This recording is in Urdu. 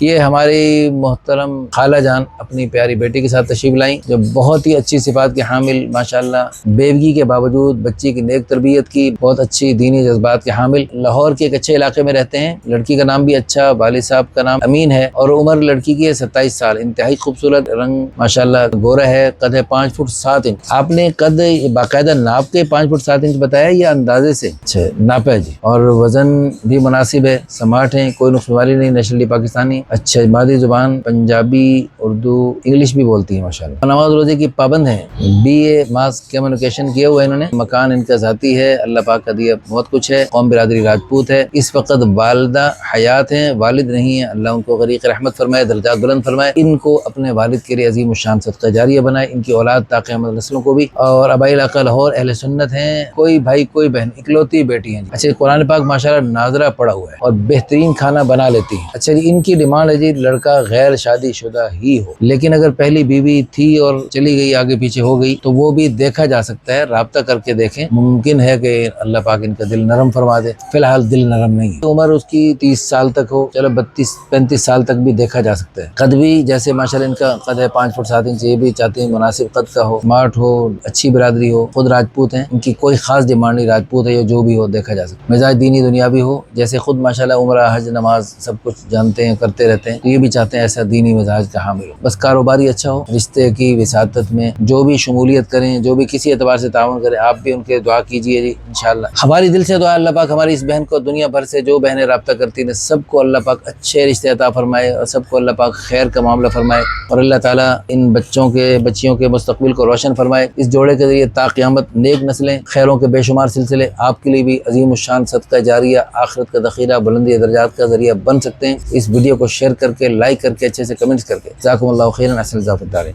یہ ہماری محترم خالہ جان اپنی پیاری بیٹی کے ساتھ تشریف لائیں، جو بہت ہی اچھی صفات کے حامل ماشاءاللہ، بیوگی کے باوجود بچی کی نیک تربیت کی، بہت اچھی دینی جذبات کے حامل، لاہور کے ایک اچھے علاقے میں رہتے ہیں۔ لڑکی کا نام بھی اچھا، والد صاحب کا نام امین ہے، اور عمر لڑکی کی ہے 27 سال۔ انتہائی خوبصورت، رنگ ماشاءاللہ گورا ہے، قد ہے 5 فٹ 7 انچ۔ آپ نے قد باقاعدہ ناپ کے 5 فٹ 7 انچ بتایا یا اندازے سے؟ اچھا ناپا ہے جی، اور وزن بھی مناسب ہے، سمارٹ ہیں، کوئی نقص والی نہیں، نیشنلی پاکستانی، اچھا مادری زبان پنجابی، اردو، انگلش بھی بولتی ہیں ماشاءاللہ۔ نماز روزے کی پابند ہیں، BA ماس کمیونیکیشن کیا ہوا ہے انہوں نے۔ مکان ان کا ذاتی ہے، اللہ پاک کا دیا بہت کچھ ہے، قوم برادری راجپوت ہے۔ اس وقت والدہ حیات ہیں، والد نہیں ہیں، اللہ ان کو غریق رحمت فرمائے، درجات بلند فرمائے، ان کو اپنے والد کے لیے عظیم الشان صدقہ جاریہ بنائے، ان کی اولاد تا قیامت نسلوں کو بھی۔ اور آبائی علاقہ لاہور، اہل سنت ہیں، کوئی بھائی کوئی بہن، اکلوتی بیٹی ہیں۔ اچھا قرآن پاک ماشاءاللہ ناظرہ پڑھا ہوا ہے اور بہترین کھانا بنا لیتی ہیں۔ اچھا جی، ان کی ڈیمانڈ ہے جی لڑکا غیر شادی شدہ ہی ہو، لیکن اگر پہلی بیوی تھی اور چلی گئی، آگے پیچھے ہو گئی، تو وہ بھی دیکھا جا سکتا ہے، رابطہ کر کے دیکھیں، ممکن ہے کہ اللہ پاک ان کا دل نرم فرما دے۔ فی الحال دل نرم نہیں ہے، عمر اس کی 30 سال تک ہو، چلو 32-35 سال تک بھی دیکھا جا سکتا ہے۔ قد بھی جیسے ماشاءاللہ ان کا قد ہے 5 فٹ 7 انچ، یہ بھی چاہتے ہیں مناسب قد کا ہو، اسمارٹ ہو، اچھی برادری ہو، خود راجپوت ہیں، ان کی کوئی خاص ڈیمانڈ نہیں، راجپوت ہے یا جو بھی ہو دیکھا جا سکتا ہے۔ مزاج دینی دنیاوی ہو، جیسے خود ماشاءاللہ عمرہ حج نماز سب کچھ جانتے ہیں، کرتے رہتے ہیں، تو یہ بھی چاہتے ہیں ایسا دینی مزاج کا حامل ہو۔ بس کاروباری اچھا ہو، رشتے کی وساطت میں جو بھی شمولیت کریں، جو بھی کسی اعتبار سے تعاون کریں، آپ بھی ان کے دعا کیجیے جی انشاءاللہ۔ ہماری دل سے دعا اللہ پاک ہماری اس بہن کو، دنیا بھر سے جو بہنیں رابطہ کرتی ہیں، سب کو اللہ پاک اچھے رشتے عطا فرمائے، اور سب کو اللہ پاک خیر کا معاملہ فرمائے، اور اللہ تعالیٰ ان بچیوں کے مستقبل کو روشن فرمائے۔ اس جوڑے کے ذریعے تا قیامت نیک نسلیں، خیروں کے بے شمار سلسلے آپ کے لیے بھی عظیم الشان صدقہ جاریہ، آخرت کا ذخیرہ، بلندی درجات کا ذریعہ بن سکتے ہیں۔ اس ویڈیو کو شیئر کر کے، لائک کر کے، اچھے سے کمنٹس کر کے، جزاکم اللہ خیرا، احسن جزاء فی الدارین۔